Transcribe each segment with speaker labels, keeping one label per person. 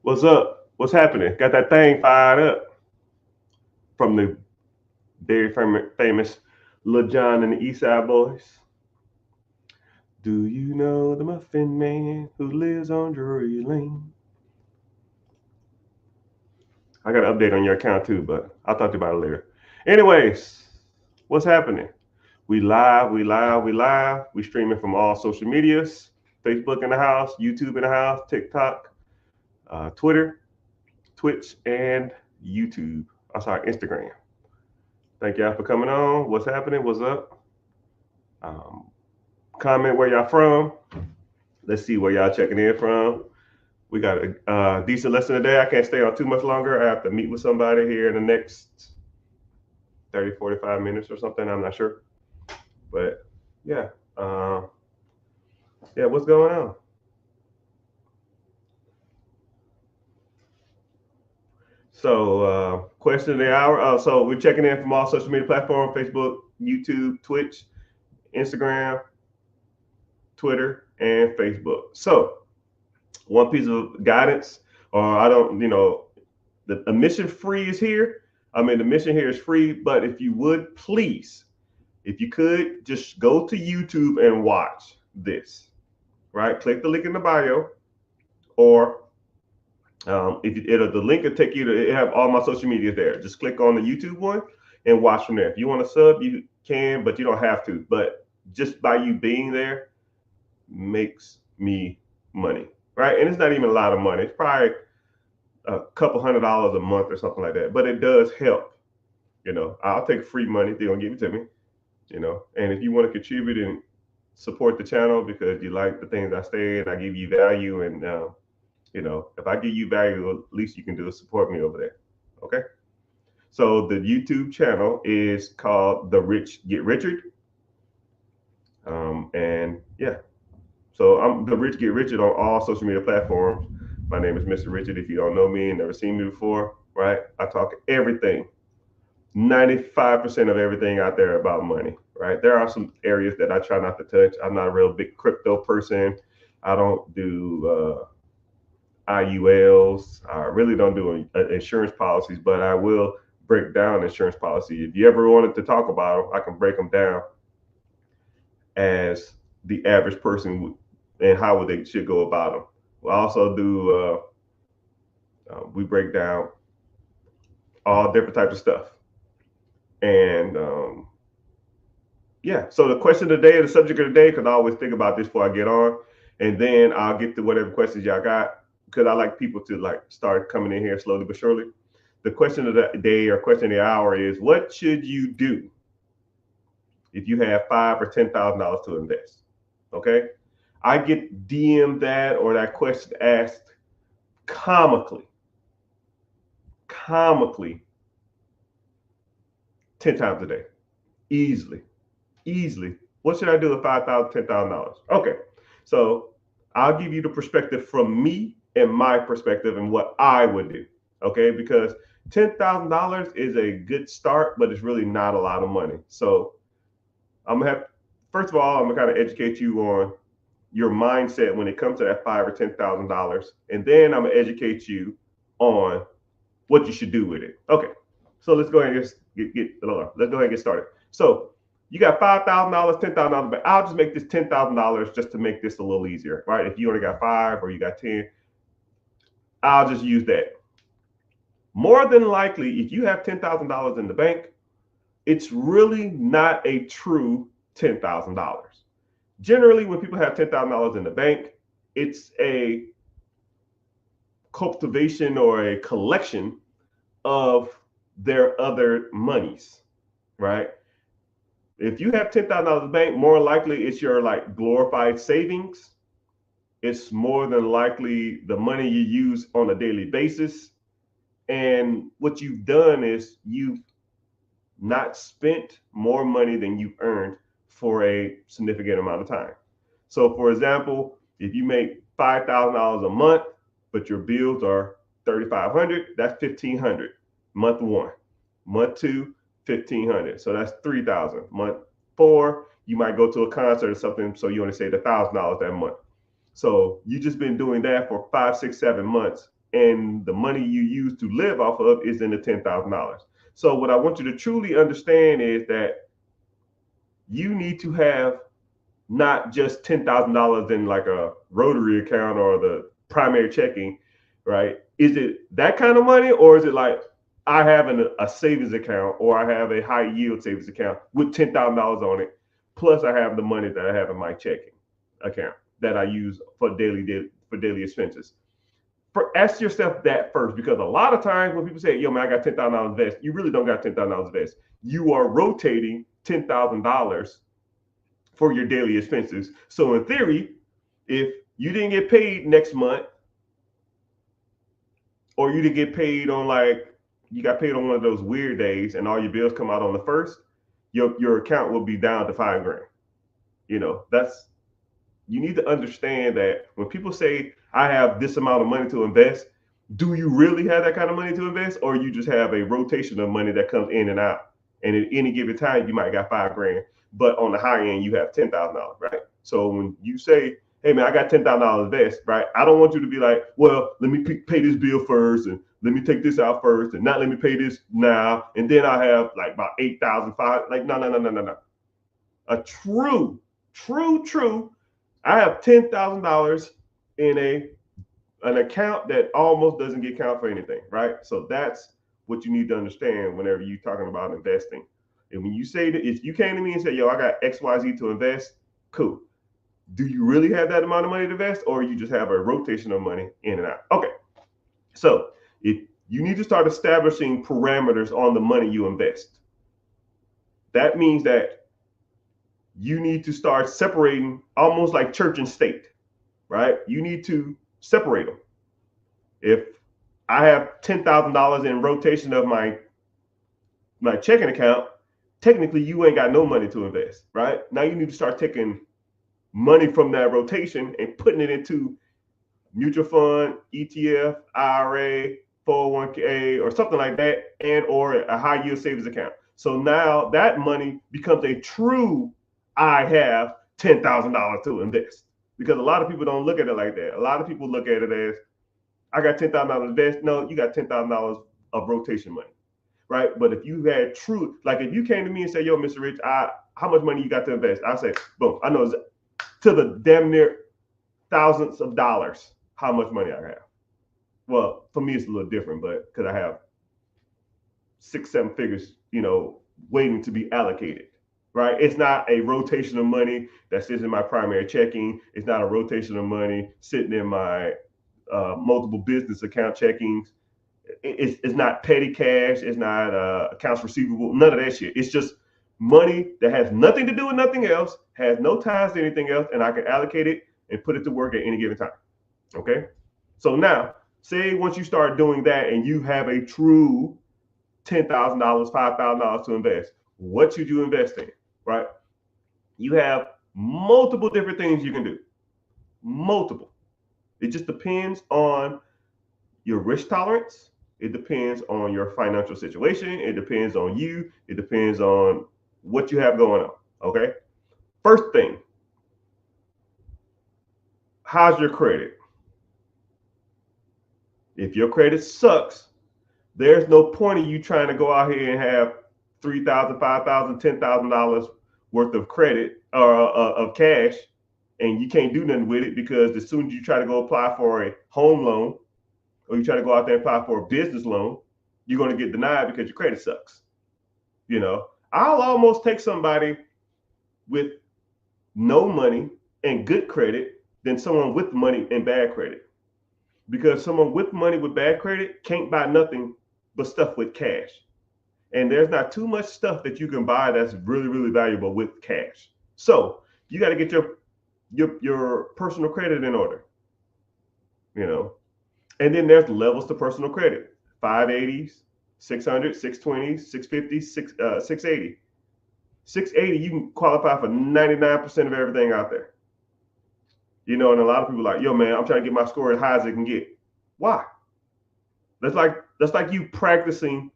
Speaker 1: What's up? What's happening? Got that thing fired up from the very famous Lil Jon and the East Side Boys. Do you know the Muffin Man who lives on Drury Lane? I got an update on your account too, but I'll talk to you about it later. Anyways, what's happening? We live, we live, we live. We streaming from all social medias. Facebook in the house, YouTube in the house, TikTok, Twitter, Twitch, and YouTube. I'm sorry, Instagram. Thank y'all for coming on. What's happening? What's up? Um, Comment where y'all from. Let's see where y'all checking in from. We got a decent lesson today. I can't stay on too much longer. I have to meet with somebody here in the next 30, 45 minutes or something. I'm not sure. But yeah. Yeah, what's going on? So, question of the hour. So we're checking in from all social media platforms: Facebook, YouTube, Twitch, Instagram, Twitter, and Facebook. So, one piece of guidance, or I don't, the admission free is here. I mean, the mission here is free, but if you would please, if you could just go to YouTube and watch this, right? Click the link in the bio, or the link will take you to it have all my social media there. Just click on the YouTube one and watch from there. If you want to sub, you can, but you don't have to. But just by you being there makes me money, right? And it's not even a lot of money. It's probably a couple $100 a month or something like that. But it does help. I'll take free money if they're gonna give it to me. And if you want to contribute and support the channel because you like the things I say and I give you value, and if I give you value, at least you can do is support me over there. Okay. So the YouTube channel is called The Rich Get Richard. And yeah, so I'm The Rich Get Richard on all social media platforms. My name is Mr. Richard. If you don't know me and never seen me before, right? I talk everything, 95% of everything out there about money, right? There are some areas that I try not to touch. I'm not a real big crypto person. I don't do IULs. I really don't do insurance policies, but I will break down insurance policy. If you ever wanted to talk about them, I can break them down as the average person and how they should go about them. We also do, we break down all different types of stuff. And yeah, so the question of the day, the subject of the day, because I always think about this before I get on, and then I'll get to whatever questions y'all got, because I like people to like start coming in here slowly but surely. The question of the day or question of the hour is, what should you do if you have $5,000 or $10,000 to invest? Okay, I get DM'd that or that question asked comically 10 times a day, easily. What should I do with $5,000, $10,000? Okay, so I'll give you the perspective from me and my perspective and what I would do. Okay, because $10,000 is a good start, but it's really not a lot of money. So I'm gonna have, first of all, I'm gonna kind of educate you on your mindset when it comes to that $5,000 or $10,000, and then I'm gonna educate you on what you should do with it. Okay, so let's go ahead and let's go ahead and get started. So you got $5,000, $10,000, but I'll just make this $10,000 just to make this a little easier, right? If you only got 5 or you got 10, I'll just use that. More than likely, if you have $10,000 in the bank, it's really not a true $10,000. Generally, when people have $10,000 in the bank, it's a cultivation or a collection of their other monies, right? If you have $10,000 in the bank, more likely it's your like glorified savings. It's more than likely the money you use on a daily basis. And what you've done is you've not spent more money than you've earned for a significant amount of time. So for example, if you make $5,000 a month, but your bills are $3,500, that's $1,500. Month one. Month two, $1,500. So that's $3,000. Month four, you might go to a concert or something, so you only saved $1,000 that month. So you just been doing that for 5, 6, 7 months, and the money you use to live off of is in the $10,000. So what I want you to truly understand is that you need to have not just $10,000 in like a Rotary account or the primary checking, right? Is it that kind of money, or is it like I have a savings account, or I have a high yield savings account with $10,000 on it, plus I have the money that I have in my checking account that I use for daily expenses? Ask yourself that first, because a lot of times when people say, "Yo, man, I got $10,000 invest," you really don't got $10,000 invest. You are rotating $10,000 for your daily expenses. So in theory, if you didn't get paid next month, or you didn't get paid on you got paid on one of those weird days, and all your bills come out on the first, your account will be down to $5,000. You need to understand that when people say, I have this amount of money to invest, do you really have that kind of money to invest, or you just have a rotation of money that comes in and out? And at any given time, you might got $5,000, but on the high end, you have $10,000, right? So when you say, hey man, I got $10,000 invest, right? I don't want you to be like, well, let me pay this bill first, and let me take this out first, and not let me pay this now, and then I have like about 8,005. Like, no. A true. I have $10,000 in an account that almost doesn't get counted for anything, right? So that's what you need to understand whenever you're talking about investing. And when you say that, if you came to me and said, yo, I got XYZ to invest, cool. Do you really have that amount of money to invest, or you just have a rotation of money in and out? Okay. So if you need to start establishing parameters on the money you invest, that means that you need to start separating, almost like church and state, right? You need to separate them. If I have $10,000 in rotation of my checking account, technically you ain't got no money to invest, right? Now you need to start taking money from that rotation and putting it into mutual fund, ETF, IRA, 401k, or something like that, and or a high yield savings account. So now that money becomes a true, I have $10,000 to invest. Because a lot of people don't look at it like that. A lot of people look at it as, I got $10,000 to invest. No, you got $10,000 of rotation money, right? But if you had true, like if you came to me and said, yo, Mr. Rich, how much money you got to invest? I say, boom, I know to the damn near thousands of dollars how much money I have. Well, for me, it's a little different, but because I have 6-7 figures, waiting to be allocated. Right? It's not a rotation of money that sits in my primary checking. It's not a rotation of money sitting in my multiple business account checkings. It's not petty cash. It's not accounts receivable. None of that shit. It's just money that has nothing to do with nothing else, has no ties to anything else, and I can allocate it and put it to work at any given time. Okay? So now, say once you start doing that and you have a true $10,000, $5,000 to invest, what should you invest in? Right? You have multiple different things you can do. Multiple. It just depends on your risk tolerance. It depends on your financial situation. It depends on you. It depends on what you have going on. Okay? First thing, how's your credit? If your credit sucks, there's no point in you trying to go out here and have $3,000, $5,000, $10,000 worth of credit or of cash, and you can't do nothing with it, because as soon as you try to go apply for a home loan, or you try to go out there and apply for a business loan, you're going to get denied because your credit sucks. I'll almost take somebody with no money and good credit than someone with money and bad credit, because someone with money with bad credit can't buy nothing but stuff with cash. And there's not too much stuff that you can buy that's really, really valuable with cash. So you got to get your personal credit in order, And then there's levels to personal credit: 580s, 600, 620s, 650, 680. 680, you can qualify for 99% of everything out there. And a lot of people are like, yo, man, I'm trying to get my score as high as it can get. Why? That's like you practicing.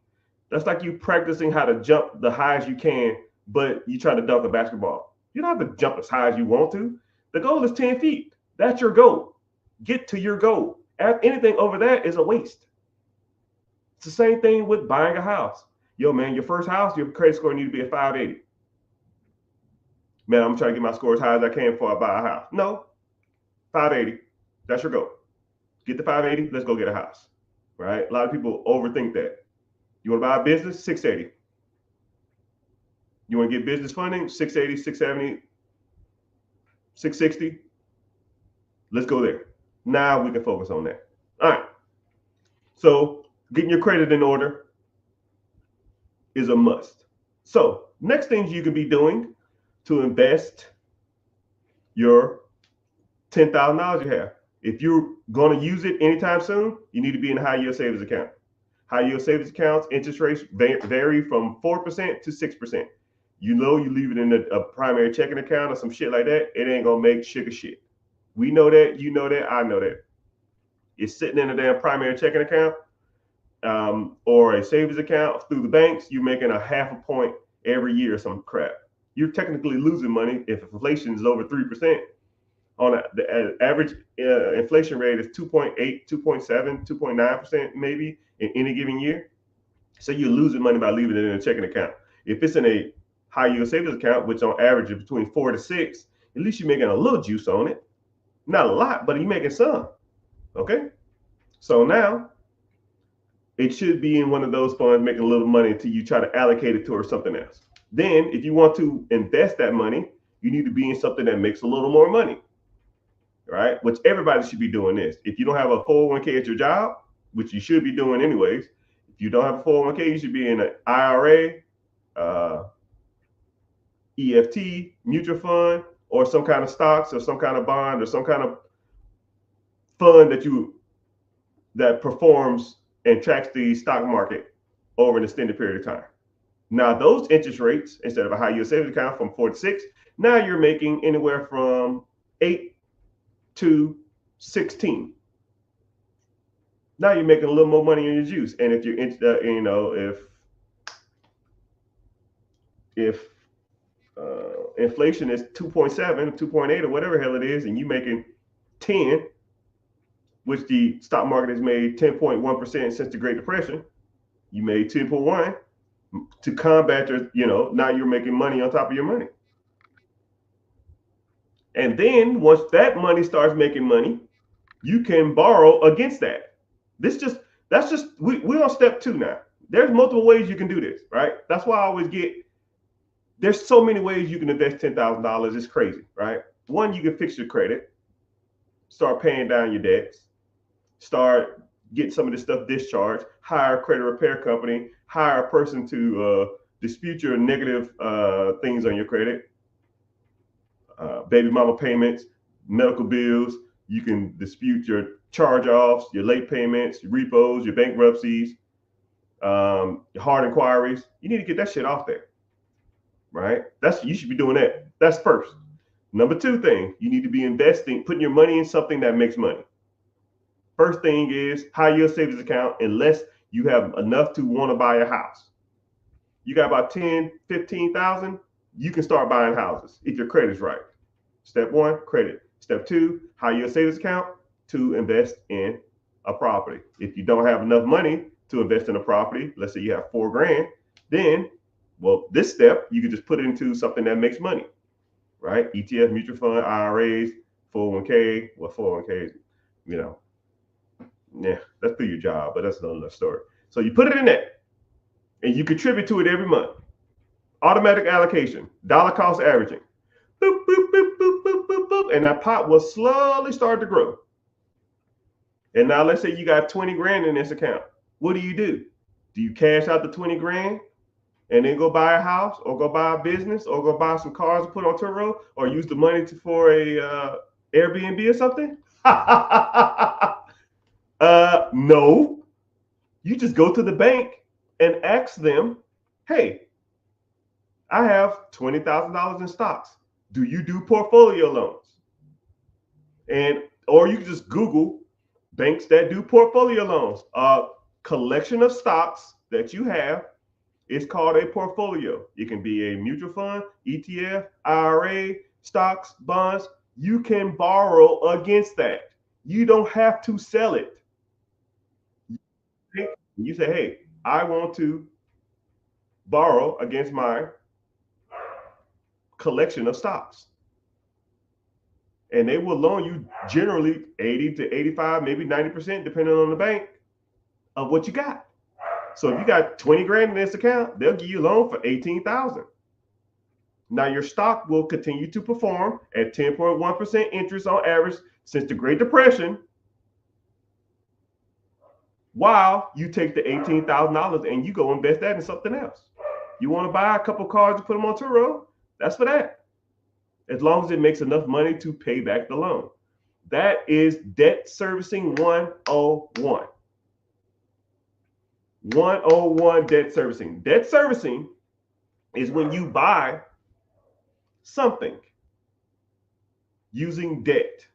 Speaker 1: That's like you practicing how to jump the highest you can, but you try to dunk a basketball. You don't have to jump as high as you want to. The goal is 10 feet. That's your goal. Get to your goal. Anything over that is a waste. It's the same thing with buying a house. Yo, man, your first house, your credit score needs to be at 580. Man, I'm trying to get my score as high as I can before I buy a house. No, 580. That's your goal. Get the 580. Let's go get a house. Right? A lot of people overthink that. You want to buy a business? 680. You want to get business funding? 680, 670, 660. Let's go there. Now we can focus on that. All right. So getting your credit in order is a must. So next things you could be doing to invest your $10,000 you have. If you're going to use it anytime soon, you need to be in a high yield savings account. High yield savings accounts, interest rates vary from 4% to 6%. You know, you leave it in a primary checking account or some shit like that, it ain't going to make sugar shit. We know that, you know that, I know that. It's sitting in a damn primary checking account or a savings account through the banks, you're making a half a point every year or some crap. You're technically losing money if inflation is over 3%. On the average inflation rate is 2.8, 2.7, 2.9% maybe in any given year. So you're losing money by leaving it in a checking account. If it's in a high yield savings account, which on average is between 4 to 6, at least you're making a little juice on it. Not a lot, but you're making some. Okay? So now it should be in one of those funds making a little money until you try to allocate it towards something else. Then if you want to invest that money, you need to be in something that makes a little more money. Right? Which everybody should be doing this. If you don't have a 401k at your job, which you should be doing anyways, if you don't have a 401k, you should be in an IRA, EFT, mutual fund, or some kind of stocks or some kind of bond or some kind of fund that performs and tracks the stock market over an extended period of time. Now, those interest rates, instead of a high yield savings account from 4 to 6, now you're making anywhere from 8 to 16. Now you're making a little more money in your juice. And if you're if inflation is 2.7, 2.8, or whatever hell it is, and you're making 10, which the stock market has made 10.1% since the Great Depression, you made 10.1 to combat now you're making money on top of your money. And then once that money starts making money, you can borrow against that. We're on step 2 now. There's multiple ways you can do this, right? That's why I always there's so many ways you can invest $10,000. It's crazy, right? One, you can fix your credit, start paying down your debts, start getting some of this stuff discharged, hire a credit repair company, hire a person to dispute your negative things on your credit. Baby mama payments, medical bills. You can dispute your charge-offs, your late payments, your repos, your bankruptcies, your hard inquiries. You need to get that shit off there, right? You should be doing that. That's first. Number 2 thing, you need to be investing, putting your money in something that makes money. First thing is high yield savings account, unless you have enough to want to buy a house. You got about 10, 15,000, you can start buying houses if your credit's right. Step 1, credit. Step 2, high yield savings account to invest in a property. If you don't have enough money to invest in a property, let's say you have $4,000, then, this step, you can just put it into something that makes money, right? ETF, mutual fund, IRAs, 401k. 401ks, that's through your job, but that's another story. So you put it in that, and you contribute to it every month. Automatic allocation, dollar cost averaging. Boop, boop, boop, boop, boop, boop, boop, and that pot will slowly start to grow. And now let's say you got 20 grand in this account. What do? Do you cash out the 20 grand and then go buy a house or go buy a business or go buy some cars to put on Turo or use the money for a Airbnb or something? No. You just go to the bank and ask them, hey, I have $20,000 in stocks. Do you do portfolio loans? Or you can just Google banks that do portfolio loans. A collection of stocks that you have is called a portfolio. It can be a mutual fund, ETF, IRA, stocks, bonds. You can borrow against that. You don't have to sell it. You say, hey, I want to borrow against my collection of stocks. And they will loan you generally 80 to 85, maybe 90%, depending on the bank, of what you got. So if you got 20 grand in this account, they'll give you a loan for 18,000. Now your stock will continue to perform at 10.1% interest on average since the Great Depression, while you take the $18,000 and you go invest that in something else. You want to buy a couple cars to put them on Turo? That's for that. As long as it makes enough money to pay back the loan. That is debt servicing 101. 101 debt servicing. Debt servicing is when you buy something using debt.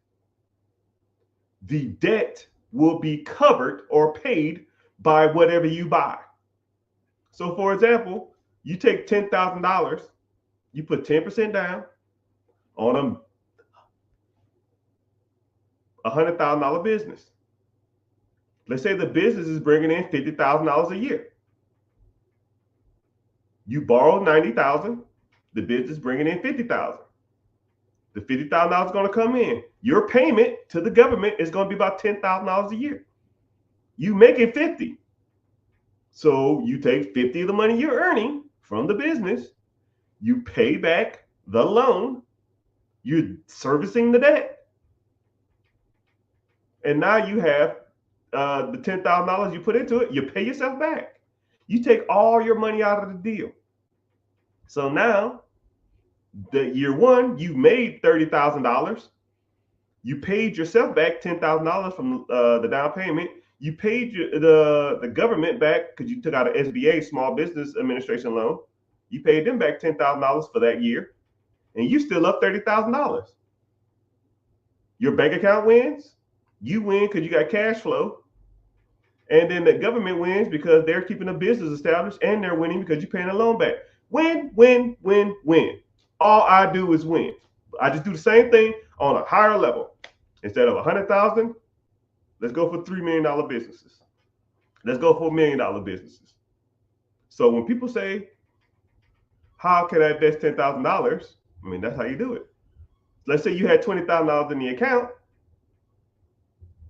Speaker 1: The debt will be covered or paid by whatever you buy. So for example, you take $10,000, you put 10% down on a $100,000 business. Let's say the business is bringing in $50,000 a year. You borrow $90,000, the business is bringing in $50,000. The $50,000 is going to come in. Your payment to the government is going to be about $10,000 a year. You making 50. So you take 50 of the money you're earning from the business, you pay back the loan, you're servicing the debt, and now you have the $10,000 you put into it, you pay yourself back. You take all your money out of the deal. So now, the year one, you made $30,000. You paid yourself back $10,000 from the down payment. You paid the government back because you took out an SBA, Small Business Administration loan. You paid them back $10,000 for that year, and you still up $30,000. Your bank account wins. You win because you got cash flow. And then the government wins because they're keeping the business established, and they're winning because you're paying the loan back. Win, win, win, win. All I do is win. I just do the same thing on a higher level. Instead of 100,000, let's go for $3 million businesses. Let's go for $1 million businesses. So when people say, how can I invest $10,000? I mean, that's how you do it. Let's say you had $20,000 in the account.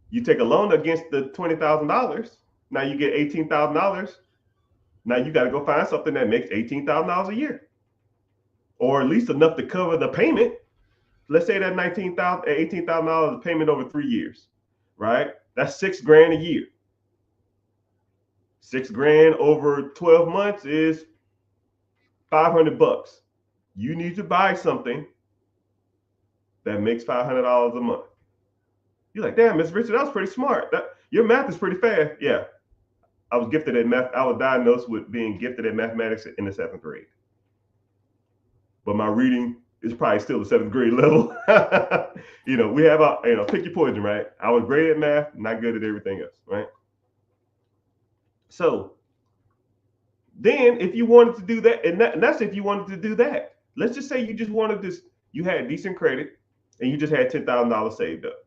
Speaker 1: You take a loan against the $20,000. Now you get $18,000. Now you got to go find something that makes $18,000 a year, or at least enough to cover the payment. Let's say that $18,000 payment over 3 years, right? That's $6,000 a year. $6,000 over 12 months is $500. You need to buy something that makes $500 a month. You're like, damn, Miss Richard, that was pretty smart. Your math is pretty fast. Yeah, I was gifted at math. I was diagnosed with being gifted at mathematics in the 7th grade. But my reading is probably still the 7th grade level. We have pick your poison, right? I was great at math, not good at everything else, right? So then if you wanted to do that, and that's if you wanted to do that. Let's just say you just wanted this, you had decent credit and you just had $10,000 saved up.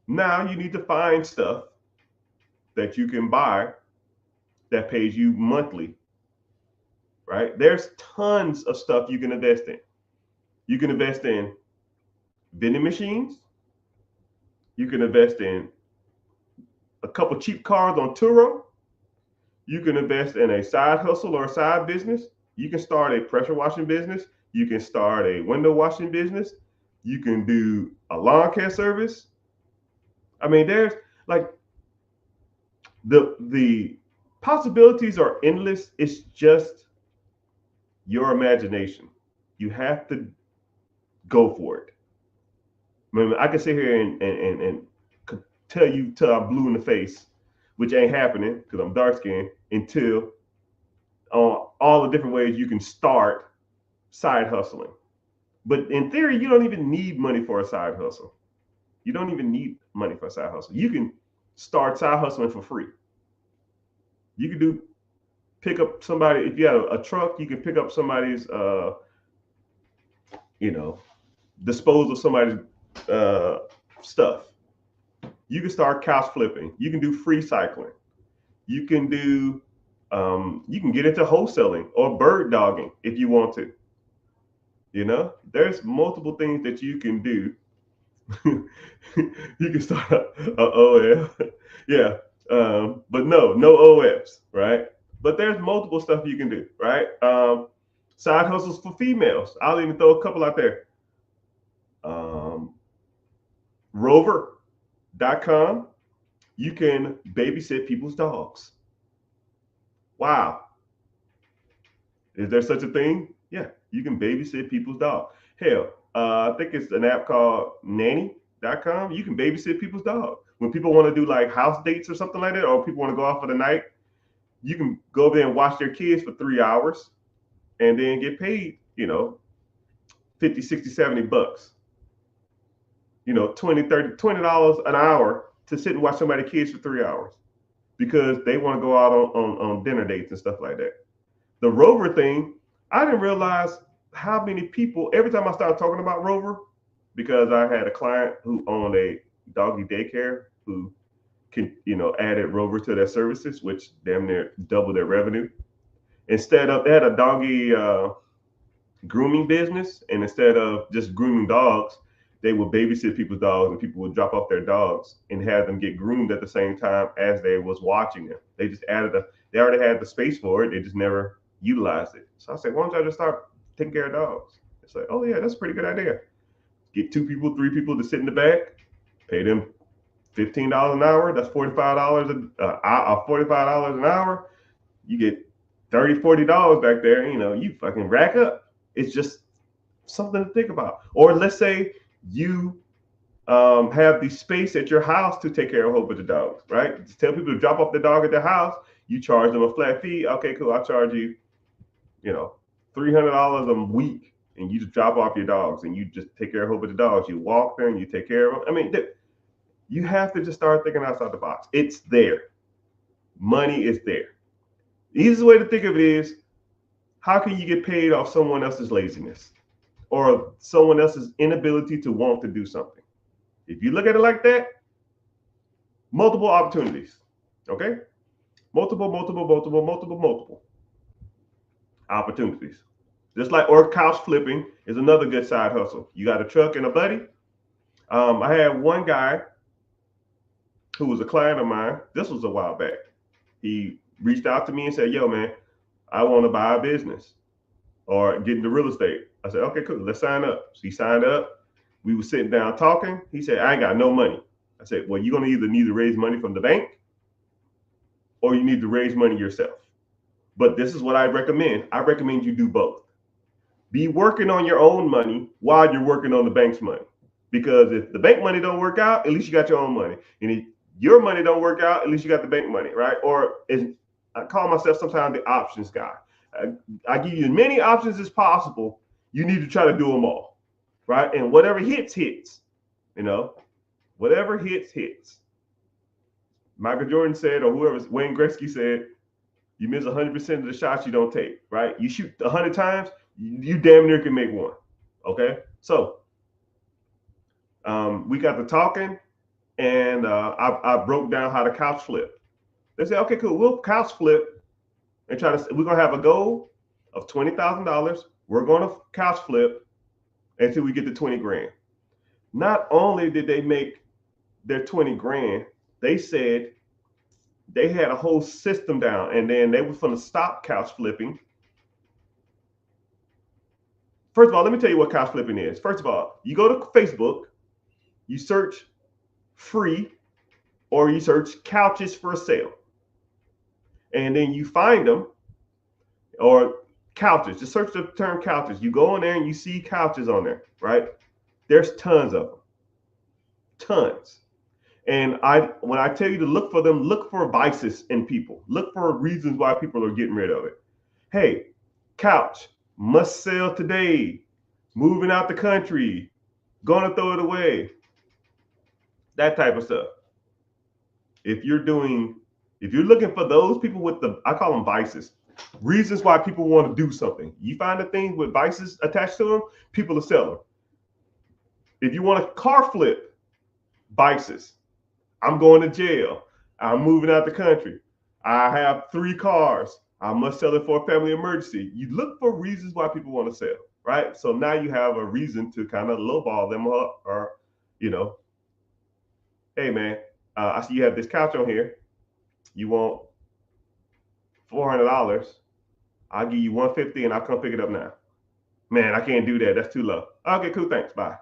Speaker 1: Now you need to find stuff that you can buy that pays you monthly, right? There's tons of stuff you can invest in. You can invest in vending machines. You can invest in a couple cheap cars on Turo. You can invest in a side hustle or a side business. You can start a pressure washing business. You can start a window washing business. You can do a lawn care service. I mean, there's like the possibilities are endless. It's just your imagination. You have to go for it. I mean, I can sit here and tell you till I'm blue in the face, which ain't happening because I'm dark skinned, until all the different ways you can start side hustling. But in theory, you don't even need money for a side hustle. You don't even need money for a side hustle. You can start side hustling for free. You can pick up somebody. If you have a truck, you can pick up somebody's, dispose of somebody's stuff. You can start couch flipping. You can do free cycling. You can do, you can get into wholesaling or bird dogging if you want to. You know, there's multiple things that you can do. You can start a OF, yeah, but no OFs, right? But there's multiple stuff you can do, right? Side hustles for females. I'll even throw a couple out there. Rover.com. You can babysit people's dogs. Wow. Is there such a thing? Yeah, you can babysit people's dog. Hell, I think it's an app called nanny.com. You can babysit people's dog. When people want to do like house dates or something like that, or people want to go out for the night, you can go over there and watch their kids for 3 hours and then get paid, 50, 60, 70 bucks. 20, 30, $20 an hour to sit and watch somebody's kids for 3 hours because they want to go out on dinner dates and stuff like that. The Rover thing, I didn't realize how many people, every time I started talking about Rover, because I had a client who owned a doggy daycare who added Rover to their services, which damn near doubled their revenue. Instead of, they had a doggy grooming business, and instead of just grooming dogs, they would babysit people's dogs, and people would drop off their dogs and have them get groomed at the same time as they was watching them. They just they already had the space for it. They just never utilized it. So I said, why don't y'all just start taking care of dogs? It's like, oh yeah, that's a pretty good idea. Get 2 people, 3 people to sit in the back, pay them $15 an hour. That's $45 an hour. You get $30, $40 back there. You fucking rack up. It's just something to think about. Or let's say you have the space at your house to take care of a whole bunch of dogs, right? Just tell people to drop off the dog at their house. You charge them a flat fee. Okay, cool. I'll charge you, $300 a week, and you just drop off your dogs and you just take care of a whole bunch of dogs. You walk them, you take care of them. I mean, you have to just start thinking outside the box. It's there. Money is there. The easiest way to think of it is, how can you get paid off someone else's laziness or someone else's inability to want to do something? If you look at it like that, multiple opportunities, okay? Multiple opportunities. Just like, or couch flipping is another good side hustle. You got a truck and a buddy. I had one guy who was a client of mine. This was a while back. He reached out to me and said, yo, man, I want to buy a business or get into real estate. I said, okay, cool. Let's sign up. So he signed up. We were sitting down talking. He said, I ain't got no money. I said, well, you're going to either need to raise money from the bank or you need to raise money yourself. But this is what I recommend. I recommend you do both. Be working on your own money while you're working on the bank's money. Because if the bank money don't work out, at least you got your own money. And if your money don't work out, at least you got the bank money, right? Or I call myself sometimes the options guy. I give you as many options as possible. You need to try to do them all, right? And whatever hits. Whatever hits. Michael Jordan said, or whoever, Wayne Gretzky said, you miss 100% of the shots you don't take, right? You shoot 100 times, you damn near can make one, okay? So we got to talking, and I broke down how to couch flip. They said, okay, cool, we'll couch flip and we're going to have a goal of $20,000. We're going to couch flip until we get to 20 grand. Not only did they make their 20 grand, they said they had a whole system down, and then they were going to stop couch flipping. First of all, let me tell you what couch flipping is. First of all, you go to Facebook, you search free, or you search couches for sale. And then you find them, or couches, just search the term couches. You go in there and you see couches on there, right? There's tons of them, tons. And when I tell you to look for them, look for vices in people. Look for reasons why people are getting rid of it. Hey, couch, must sell today, moving out the country, gonna throw it away. That type of stuff. If you're looking for those people with I call them vices, reasons why people want to do something. You find the things with vices attached to them, people are selling. If you want a car flip, vices. I'm going to jail. I'm moving out the country. I have 3 cars. I must sell it for a family emergency. You look for reasons why people want to sell, right? So now you have a reason to kind of lowball them up, or, hey man, I see you have this couch on here. You want $400? I'll give you $150 and I'll come pick it up now. Man, I can't do that. That's too low. Okay, cool. Thanks. Bye.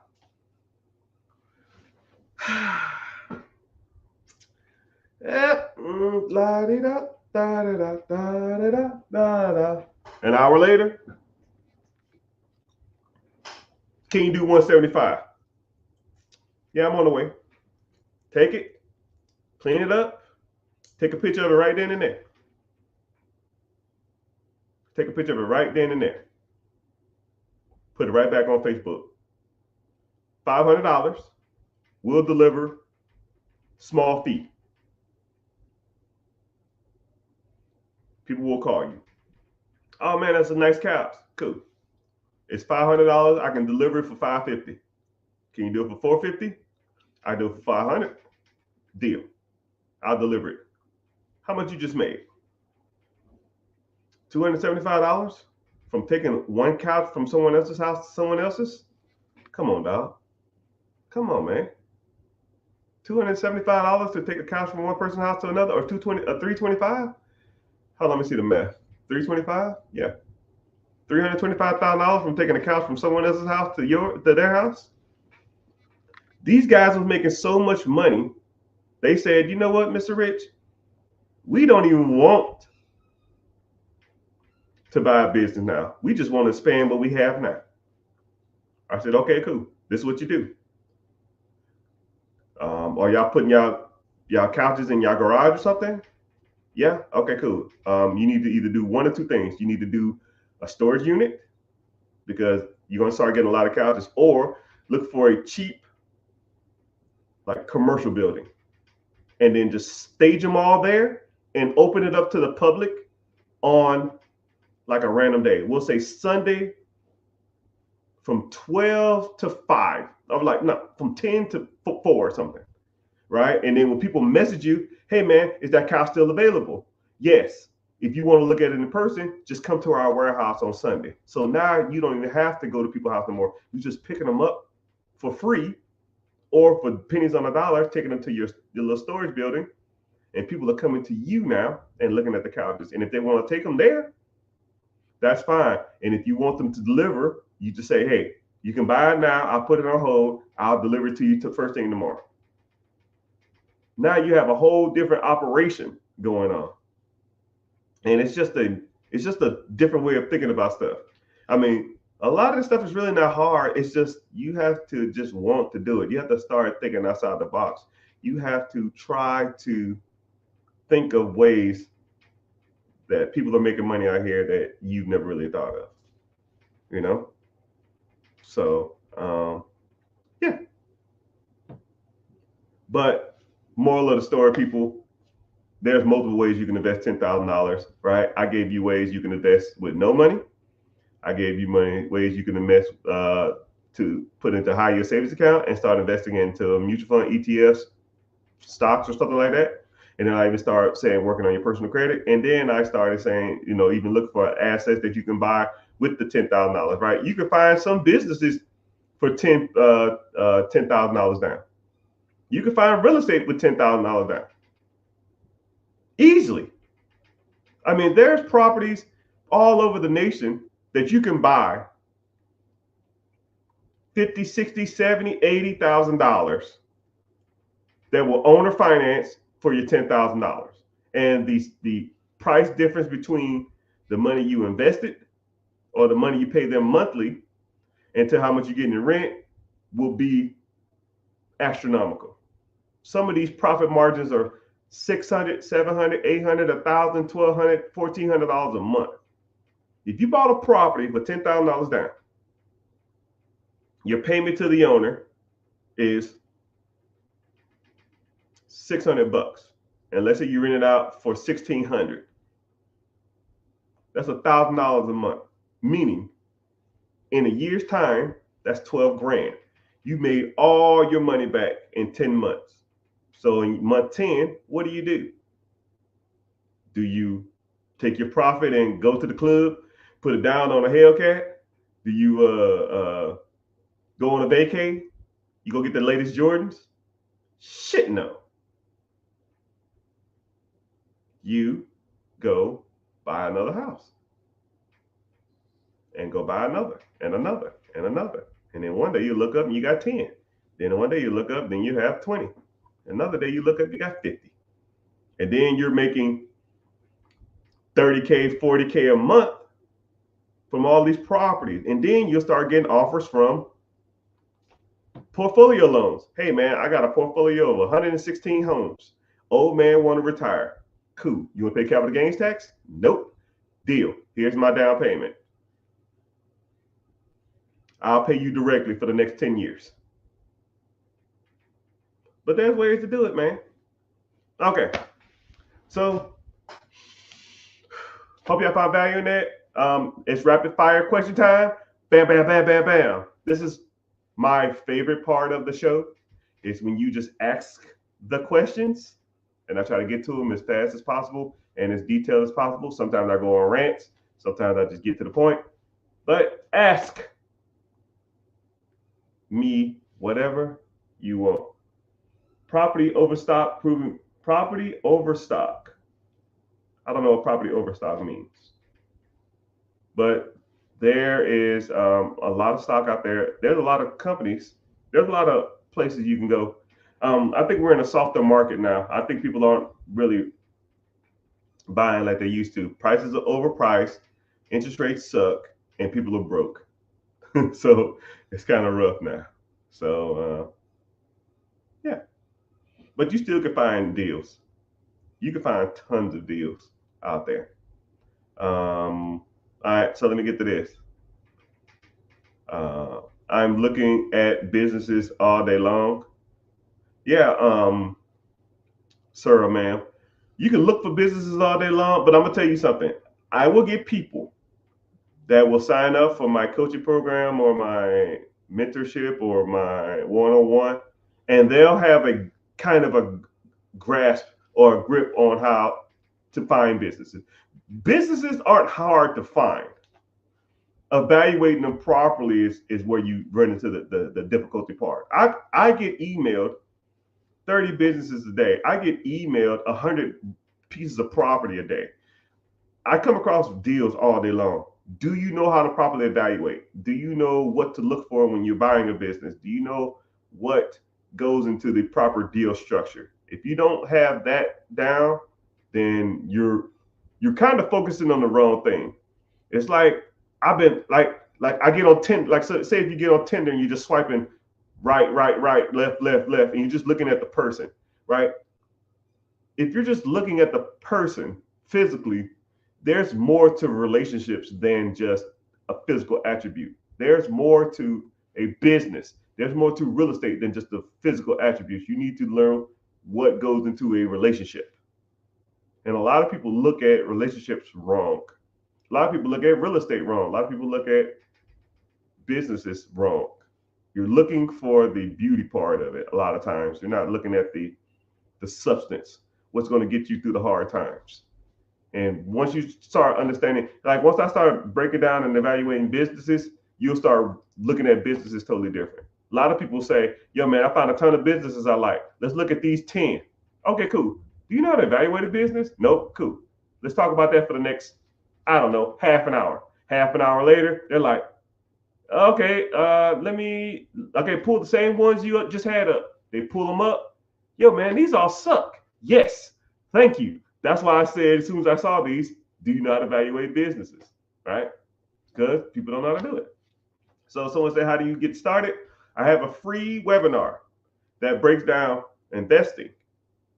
Speaker 1: An hour later, can you do 175? Yeah, I'm on the way. Take it, clean it up, take a picture of it right then and there. Take a picture of it right then and there. Put it right back on Facebook. $500. We'll deliver small fee. People will call you. Oh man, that's a nice couch. Cool. It's $500. I can deliver it for $550. Can you do it for $450? I do it for $500. Deal. I'll deliver it. How much you just made? $275 from taking one couch from someone else's house to someone else's? Come on, dog. Come on, man. $275 to take a couch from one person's house to another, or $325? Hold on, let me see the math. $325? Yeah. $325,000 from taking a couch from someone else's house to their house? These guys was making so much money, they said, you know what, Mr. Rich? We don't even want to buy a business now. We just want to expand what we have now. I said, okay, cool. This is what you do. Are y'all putting y'all couches in y'all garage or something? Yeah. Okay, cool. You need to either do one or two things. You need to do a storage unit, because you're going to start getting a lot of couches, or look for a cheap, like, commercial building, and then just stage them all there and open it up to the public on like a random day. We'll say Sunday from 12 to 5. I'm like, no, from 10 to 4 or something, right? And then when people message you, hey man, is that couch still available? Yes. If you want to look at it in person, just come to our warehouse on Sunday. So now you don't even have to go to people's house anymore. You're just picking them up for free, or for pennies on the dollar, taking them to your little storage building, and people are coming to you now and looking at the couches. And if they want to take them there, that's fine. And if you want them to deliver, you just say, hey, you can buy it now. I'll put it on hold. I'll deliver it to you first thing tomorrow. Now you have a whole different operation going on. And it's just a different way of thinking about stuff. I mean, a lot of this stuff is really not hard. It's just you have to just want to do it. You have to start thinking outside the box. You have to try to think of ways that people are making money out here that you've never really thought of, you know? So, yeah. But moral of the story, people, there's multiple ways you can invest $10,000, right? I gave you ways you can invest with no money. I gave you ways you can invest to put into high yield savings account and start investing into mutual fund, ETFs, stocks, or something like that. And then I even started saying working on your personal credit. And then I started saying, even look for assets that you can buy with the $10,000, right? You can find some businesses for $10,000 down. You can find real estate with $10,000 down. Easily. I mean, there's properties all over the nation that you can buy $50,000, $60,000, $70,000, $80,000 that will owner finance for your $10,000. And the price difference between the money you invested or the money you pay them monthly and to how much you get in rent will be astronomical. Some of these profit margins are $600, $700, $800, $1,000, $1,200, $1,400 a month. If you bought a property for $10,000 down, your payment to the owner is $600. And let's say you rent it out for $1,600. That's $1,000 a month. Meaning, in a year's time, that's $12,000. You made all your money back in 10 months. So in month 10, what do? Do you take your profit and go to the club, put it down on a Hellcat? Do you go on a vacay? You go get the latest Jordans? Shit, no. You go buy another house and go buy another and another and another. And then one day you look up and you got 10. Then one day you look up, then you have 20. Another day you look up, you got 50. And then you're making 30K, 40K a month from all these properties. And then you'll start getting offers from portfolio loans. Hey man, I got a portfolio of 116 homes. Old man want to retire. Cool. You want to pay capital gains tax? Nope. Deal. Here's my down payment. I'll pay you directly for the next 10 years. But there's ways to do it, man. Okay. So, hope y'all found value in that. It's rapid fire question time. Bam, bam, bam, bam, bam. This is my favorite part of the show. Is when you just ask the questions and I try to get to them as fast as possible and as detailed as possible. Sometimes I go on rants. Sometimes I just get to the point. But ask me whatever you want. Property overstock, proving property overstock. I don't know what property overstock means, but there is a lot of stock out there. There's a lot of companies. There's a lot of places you can go. I think we're in a softer market now. I think people aren't really buying like they used to. Prices are overpriced, interest rates suck, and people are broke. So it's kind of rough now. So yeah, but you still can find deals. You can find tons of deals out there. All right, so let me get to this. I'm looking at businesses all day long. Yeah, sir or ma'am, you can look for businesses all day long, but I'm gonna tell you something. I will get people that will sign up for my coaching program or my mentorship or my one-on-one, and they'll have a kind of a grasp or a grip on how to find businesses. Businesses aren't hard to find. Evaluating them properly is where you run into the difficulty part. I get emailed 30 businesses a day. I get emailed 100 pieces of property a day. I come across deals all day long. Do you know how to properly evaluate? Do you know what to look for when you're buying a business? Do you know what goes into the proper deal structure? If you don't have that down, then you're kind of focusing on the wrong thing. It's like I've been like I get on Tinder. Like so, say if you get on Tinder and you're just swiping right, left, and you're just looking at the person, right? If you're just looking at the person physically, there's more to relationships than just a physical attribute. There's more to a business. There's more to real estate than just the physical attributes. You need to learn what goes into a relationship. And a lot of people look at relationships wrong. A lot of people look at real estate wrong. A lot of people look at businesses wrong. You're looking for the beauty part of it a lot of times. You're not looking at the substance, what's going to get you through the hard times. And once you start understanding, like once I start breaking down and evaluating businesses, you'll start looking at businesses totally different. A lot of people say, yo, man, I found a ton of businesses I like. Let's look at these 10. Okay, cool. Do you know how to evaluate a business? Nope, cool. Let's talk about that for the next, I don't know, half an hour. Half an hour later, they're like, okay, pull the same ones you just had up. They pull them up. Yo, man, these all suck. Yes, thank you. That's why I said as soon as I saw these, do you not evaluate businesses, right? Because people don't know how to do it. So someone said, how do you get started? I have a free webinar that breaks down investing,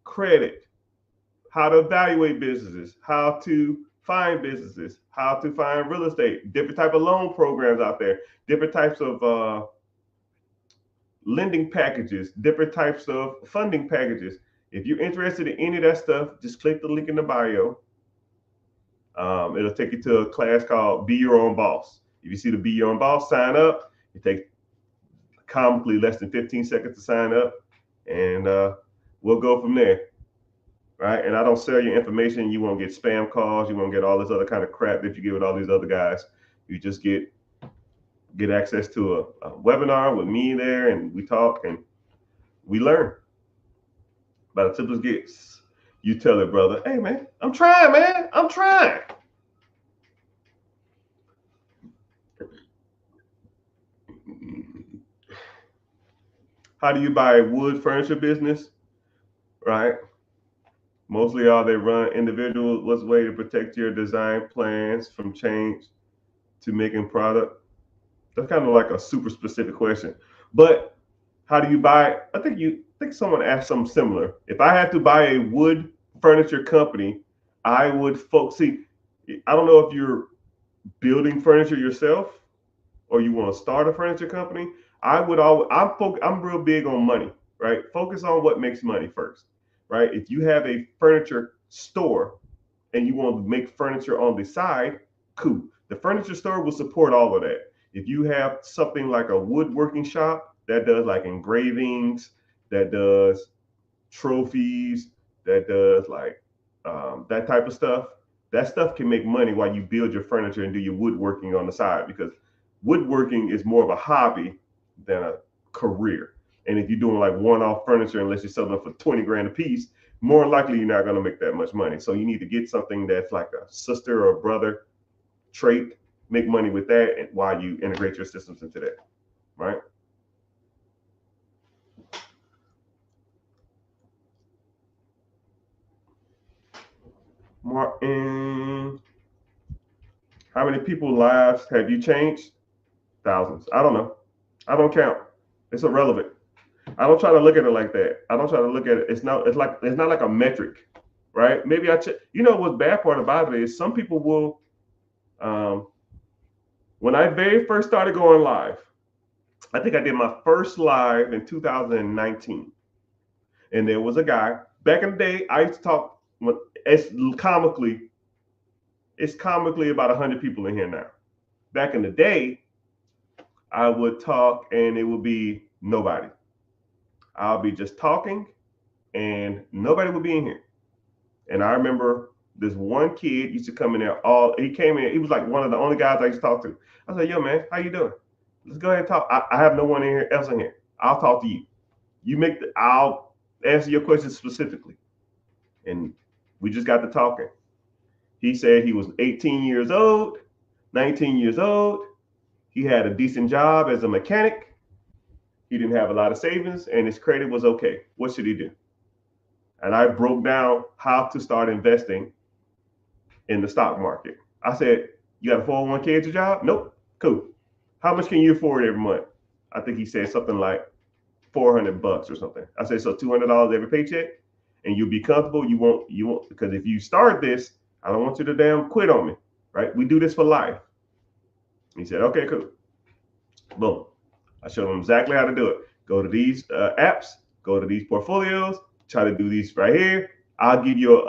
Speaker 1: credit, how to evaluate businesses, how to find businesses, how to find real estate, different type of loan programs out there, different types of lending packages, different types of funding packages. If you're interested in any of that stuff, just click the link in the bio. It'll take you to a class called Be Your Own Boss. If you see the Be Your Own Boss, sign up. It takes a comically less than 15 seconds to sign up, and we'll go from there. Right? And I don't sell your information. You won't get spam calls. You won't get all this other kind of crap that you get with all these other guys. You just get access to a webinar with me there, and we talk and we learn. About as simple as gets. You tell it, brother, hey man, I'm trying, man. I'm trying. How do you buy a wood furniture business? Right? Mostly all they run individual. What's the way to protect your design plans from change to making product? That's kind of like a super specific question. But how do you buy? I think someone asked something similar. If I had to buy a wood furniture company, I would see. I don't know if you're building furniture yourself or you want to start a furniture company. I'm real big on money, right? Focus on what makes money first, right? If you have a furniture store and you want to make furniture on the side, cool. The furniture store will support all of that. If you have something like a woodworking shop that does like engravings, that does trophies, that does like that type of stuff, that stuff can make money while you build your furniture and do your woodworking on the side, because woodworking is more of a hobby than a career. And if you're doing like one-off furniture, unless you're selling them for 20 grand a piece, more likely you're not going to make that much money. So you need to get something that's like a sister or brother trait, make money with that, and while you integrate your systems into that, right? Martin, how many people's lives have you changed? Thousands. I don't know. I don't count. It's irrelevant. I don't try to look at it like that. I don't try to look at it. It's not like a metric, right? Maybe what's bad part about it is some people will. When I very first started going live, I think I did my first live in 2019, and there was a guy back in the day. I used to talk. It's comically about 100 people in here now. Back in the day, I would talk and it would be nobody. I'll be just talking and nobody would be in here. And I remember this one kid used to come in there. He came in. He was like one of the only guys I used to talk to. I said, "Yo, man, how you doing? Let's go ahead and talk. I have no one else in here. I'll talk to you. I'll answer your questions specifically." And we just got to talking. He said he was 18 years old, 19 years old. He had a decent job as a mechanic. He didn't have a lot of savings and his credit was okay. What should he do? And I broke down how to start investing in the stock market. I said, "You got a 401k at your job?" "Nope." "Cool. How much can you afford every month?" I think he said something like $400 or something. I said, "So $200 every paycheck, and you'll be comfortable. You won't, because if you start this, I don't want you to damn quit on me, right? We do this for life." He said, "Okay, cool." Boom. I showed him exactly how to do it. Go to these apps, go to these portfolios, try to do these right here. I'll give you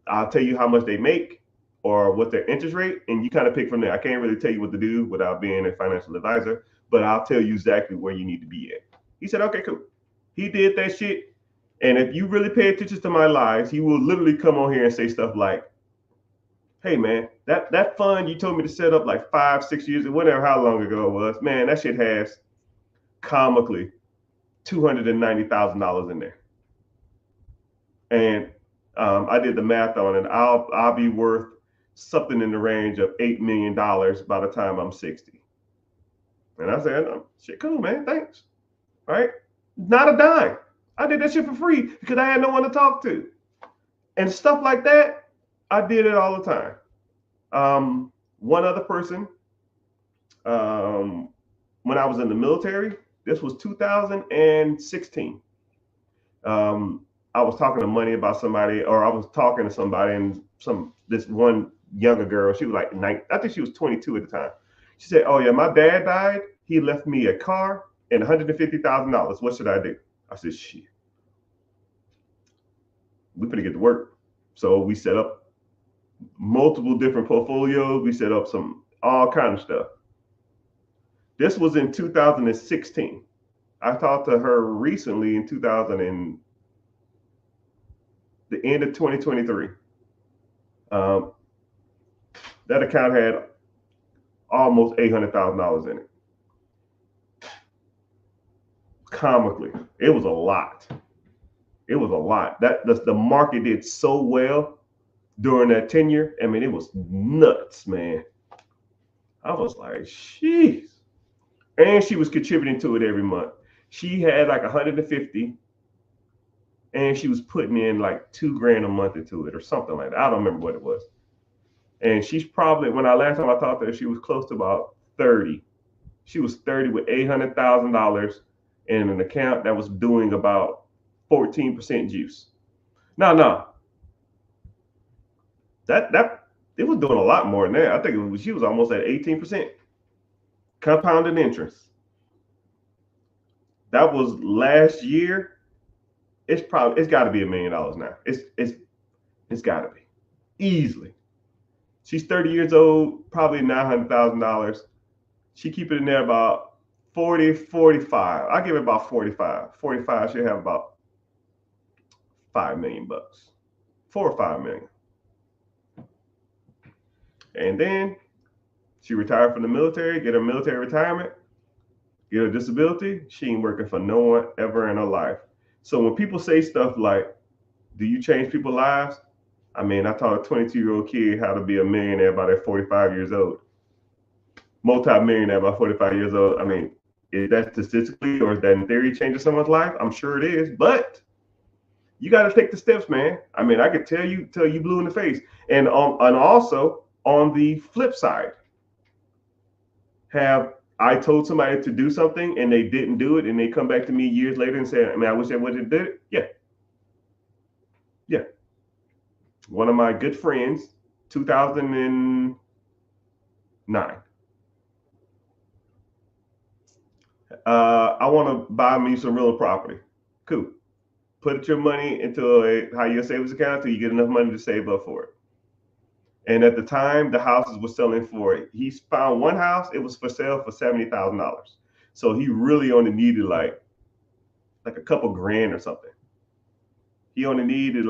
Speaker 1: I'll tell you how much they make or what their interest rate, and you kind of pick from there. I can't really tell you what to do without being a financial advisor, but I'll tell you exactly where you need to be at. He said, "Okay, cool." He did that shit. And if you really pay attention to my lives, he will literally come on here and say stuff like, "Hey man, that fund you told me to set up like 5-6 years, whatever, how long ago it was, man, that shit has comically $290,000 in there." And I did the math on it. I'll be worth something in the range of $8 million by the time I'm 60. And I said, "Oh, shit, cool, man, thanks." Right? Not a dime. I did that shit for free because I had no one to talk to. And stuff like that, I did it all the time. One other person, when I was in the military, this was 2016. I was talking to money about somebody, or I was talking to somebody, and this one younger girl, she was like I think she was 22 at the time. She said, "Oh yeah, my dad died. He left me a car and $150,000. What should I do?" I said, "Shit, we finna get to work." So we set up multiple different portfolios. We set up all kind of stuff. This was in 2016. I talked to her recently in 2000 and the end of 2023. Um, that account had almost $800,000 in it. Comically, it was a lot. It was a lot. That the market did so well during that tenure. I mean, it was nuts, man. I was like, jeez. And she was contributing to it every month. She had like 150, and she was putting in like $2,000 a month into it or something like that. I don't remember what it was. And she's probably, when I last time I talked to her, she was close to about 30. She was 30 with $800,000 in an account that was doing about 14% juice. No, that it was doing a lot more than that. I think she was almost at 18% compounded interest. That was last year. It's got to be $1 million now. It's got to be easily. She's 30 years old, probably $900,000. She keep it in there about 40, 45. I give it about 45. 45, she'll have about $5 million, $4 or $5 million. And then she retired from the military, get her military retirement, get her disability. She ain't working for no one ever in her life. So when people say stuff like, do you change people's lives? I mean, I taught a 22-year-old kid how to be a millionaire by at 45 years old. Multi-millionaire by 45 years old. I mean, is that statistically or is that in theory changing someone's life? I'm sure it is, but you got to take the steps, man. I mean, I could tell you blue in the face. And also on the flip side, have I told somebody to do something and they didn't do it and they come back to me years later and say, I mean, I wish I would have did it? Yeah. One of my good friends, 2009. I want to buy me some real property. Cool. Put your money into a high yield savings account until you get enough money to save up for it. And at the time, the houses were selling for it. He found one house, it was for sale for $70,000. So he really only needed like a couple grand or something. He only needed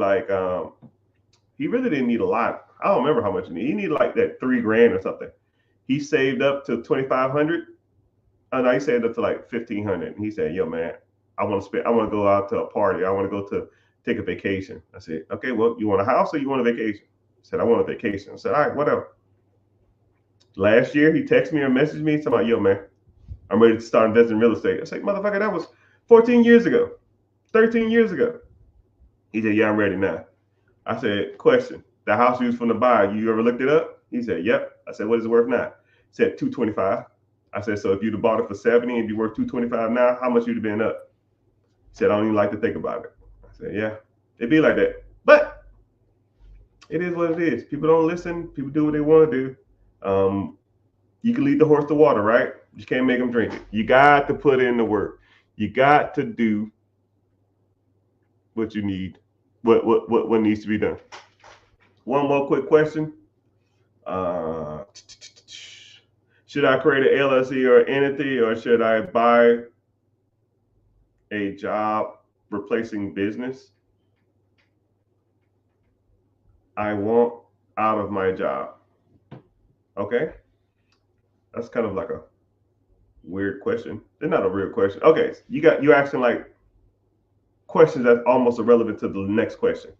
Speaker 1: he really didn't need a lot. I don't remember how much he needed. He needed like that $3,000 or something. He saved up to 2,500. No, he saved up to like 1,500. And he said, yo, man, I want to go out to a party. I want to go to take a vacation. I said, okay, well, you want a house or you want a vacation? He said, I want a vacation. I said, all right, whatever. Last year, he texted me or messaged me talking about, yo, man, I'm ready to start investing in real estate. I said, motherfucker, that was 14 years ago, 13 years ago. He said, yeah, I'm ready now. I said, question, the house you was from the buy, you ever looked it up? He said, yep. I said, what is it worth now? He said, 225. I said, so if you'd have bought it for 70 and you worth 225 now, how much you'd have been up? He said, I don't even like to think about it. I said, yeah, it'd be like that. But it is what it is. People don't listen. People do what they want to do. You can lead the horse to water, right? You can't make them drink it. You got to put in the work. You got to do what you need, what needs to be done. One more quick question. Should I create an LLC or entity, or should I buy a job replacing business? I want out of my job. Okay. That's kind of like a weird question. It's not a real question. Okay. You're asking like questions that's almost irrelevant to the next question.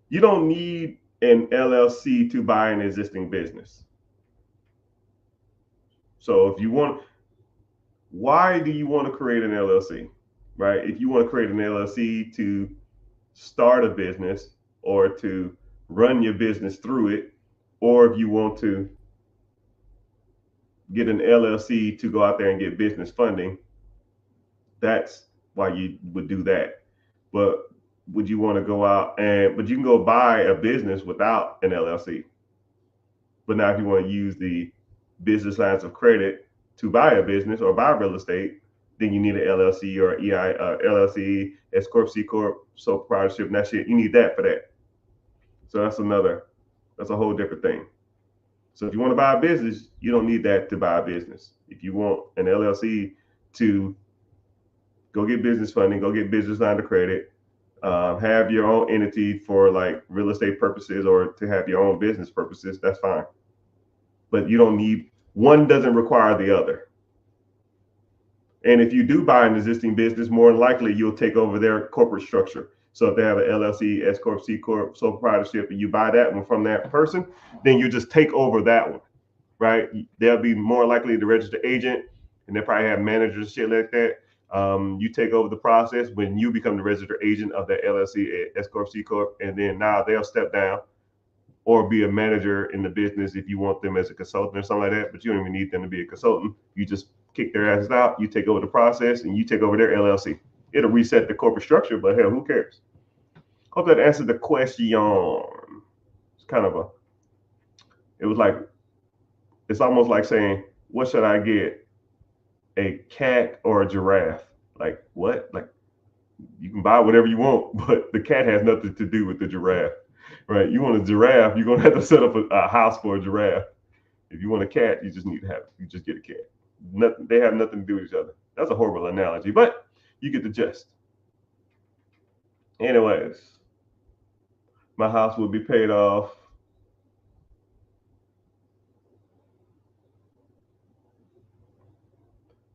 Speaker 1: You don't need an LLC to buy an existing business. So if you want, why do you want to create an LLC? Right? If you want to create an LLC to start a business or to run your business through it, or if you want to get an LLC to go out there and get business funding, that's why you would do that. But would you want to go out but you can go buy a business without an LLC. But now if you want to use the business lines of credit to buy a business or buy real estate, then you need an LLC or LLC, S Corp, C Corp, sole proprietorship, and that shit. You need that for that. So that's a whole different thing. So if you want to buy a business, you don't need that to buy a business. If you want an LLC to go get business funding, go get business line of credit, have your own entity for like real estate purposes or to have your own business purposes, that's fine. But you don't need, one doesn't require the other. And if you do buy an existing business, more than likely you'll take over their corporate structure. So if they have an LLC, S Corp, C Corp, sole proprietorship, and you buy that one from that person, then you just take over that one, right? They'll be more likely the registered agent, and they'll probably have managers and shit like that. You take over the process when you become the registered agent of that LLC, S Corp, C Corp, and then now they'll step down or be a manager in the business if you want them as a consultant or something like that. But you don't even need them to be a consultant. You just kick their asses out, you take over the process, and you take over their LLC. It'll reset the corporate structure, but hell, who cares? Hope that answered the question. It's kind of it's almost like saying, what should I get? A cat or a giraffe? Like what? Like you can buy whatever you want, but the cat has nothing to do with the giraffe, right? You want a giraffe, you're gonna have to set up a house for a giraffe. If you want a cat, you just get a cat. Nothing, they have nothing to do with each other. That's a horrible analogy, but you get the gist. Anyways, my house will be paid off.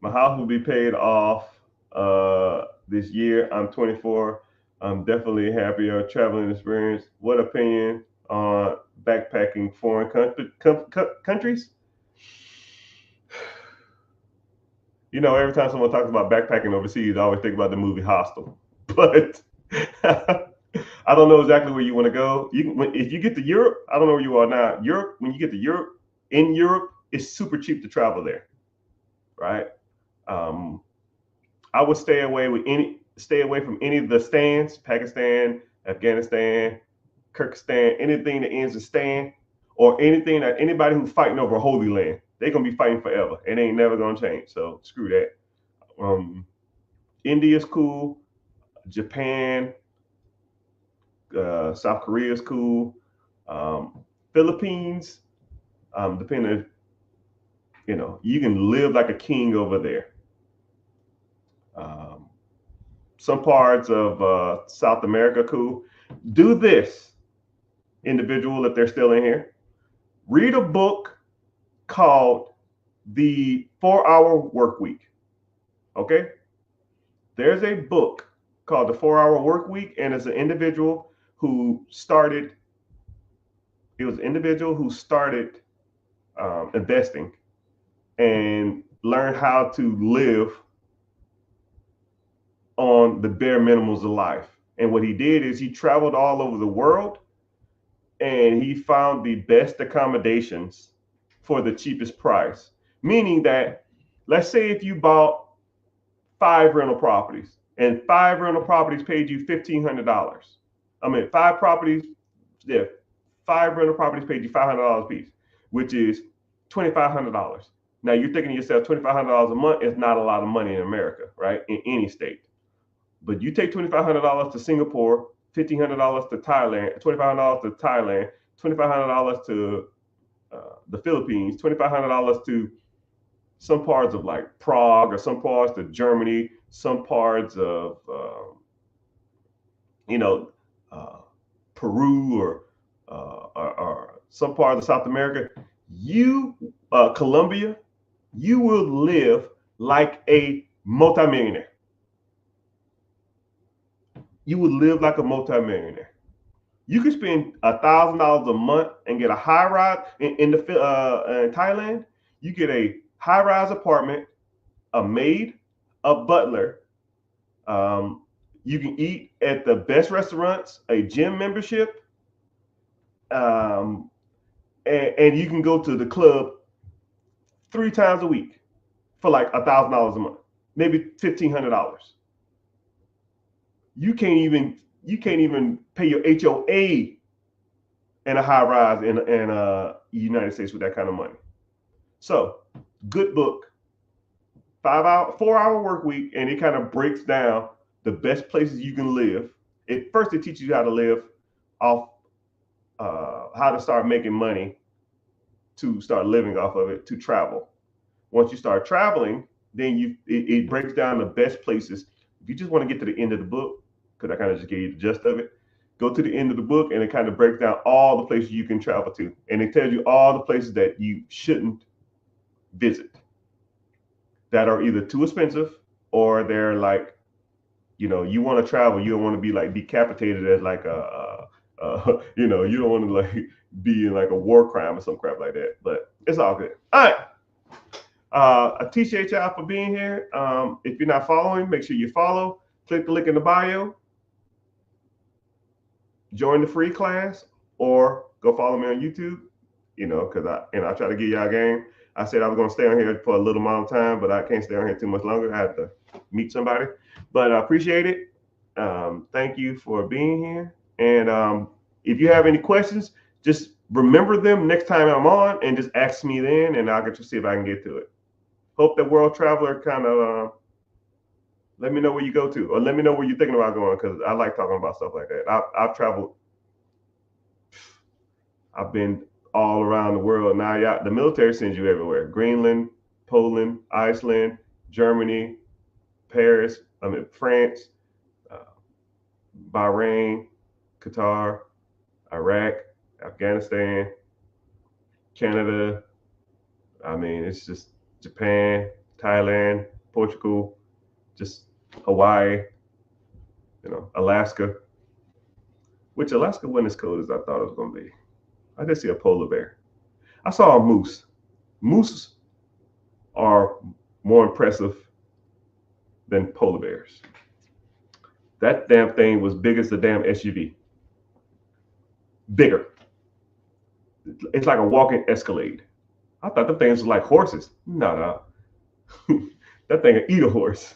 Speaker 1: My house will be paid off this year. I'm 24. I'm definitely happier traveling experience. What opinion on backpacking foreign countries? You know, every time someone talks about backpacking overseas, I always think about the movie Hostel. But I don't know exactly where you want to go. If you get to Europe, I don't know where you are now. Europe, when you get to Europe, in Europe, it's super cheap to travel there, right? I would stay away from any of the stands, Pakistan, Afghanistan, Kyrgyzstan, anything that ends in stan, or anything that anybody who's fighting over Holy Land, they're gonna be fighting forever. It ain't never gonna change. So screw that. India's cool. Japan, South Korea is cool. Philippines, depending, you can live like a king over there. Some parts of South America, cool. Do this, individual, if they're still in here. Read a book called The 4-Hour Work Week. Okay? There's a book called The 4-Hour Work Week, and it's an individual who started investing and learned how to live on the bare minimums of life. And what he did is he traveled all over the world and he found the best accommodations for the cheapest price. Meaning that, let's say if you bought 5 rental properties and 5 rental properties paid you $1,500. I mean, 5 rental properties paid you $500 a piece, which is $2,500. Now you're thinking to yourself, $2,500 a month is not a lot of money in America, right? In any state. But you take $2,500 to Singapore, $1,500 to Thailand, $2,500 to Thailand, $2,500 to the Philippines, $2,500 to some parts of like Prague, or some parts of Germany, some parts of Peru, or some part of South America, Colombia, you will live like a multimillionaire. You would live like a multimillionaire. You could spend $1,000 a month and get a high rise in Thailand. You get a high rise apartment, a maid, a butler. You can eat at the best restaurants, a gym membership, and you can go to the club 3 times a week for like $1,000 a month, maybe $1,500. You can't even pay your HOA in a high rise in the United States with that kind of money. So, good book, 4-hour work week, and it kind of breaks down the best places you can live. It teaches you how to live off, how to start making money to start living off of it to travel. Once you start traveling, then it breaks down the best places. If you just want to get to the end of the book, because I kind of just gave you the gist of it, go to the end of the book and it kind of breaks down all the places you can travel to. And it tells you all the places that you shouldn't visit that are either too expensive or they're like, you want to travel, you don't want to be like decapitated as like you don't want to like be in like a war crime or some crap like that. But it's all good. All right. I appreciate y'all for being here. If you're not following, make sure you follow. Click the link in the bio. Join the free class or go follow me on YouTube. Because I try to give y'all a game. I said I was going to stay on here for a little amount of time, but I can't stay on here too much longer. I have to meet somebody. But I appreciate it. Thank you for being here. And if you have any questions, just remember them next time I'm on and just ask me then, and I'll get to see if I can get to it. Hope that World Traveler kind of let me know where you go to, or let me know where you're thinking about going, because I like talking about stuff like that. I've traveled. I've been all around the world. Now, the military sends you everywhere. Greenland, Poland, Iceland, Germany, Paris, France, Bahrain, Qatar, Iraq, Afghanistan, Canada. It's just Japan, Thailand, Portugal, just Hawaii, Alaska, which Alaska wasn't as cold as I thought it was going to be. I did see a polar bear. I saw a moose. Moose are more impressive than polar bears. That damn thing was big as the damn SUV. Bigger. It's like a walking Escalade. I thought the things were like horses. No. That thing would eat a horse.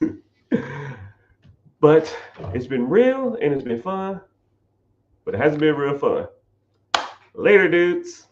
Speaker 1: But it's been real and it's been fun, but it hasn't been real fun. Later, dudes.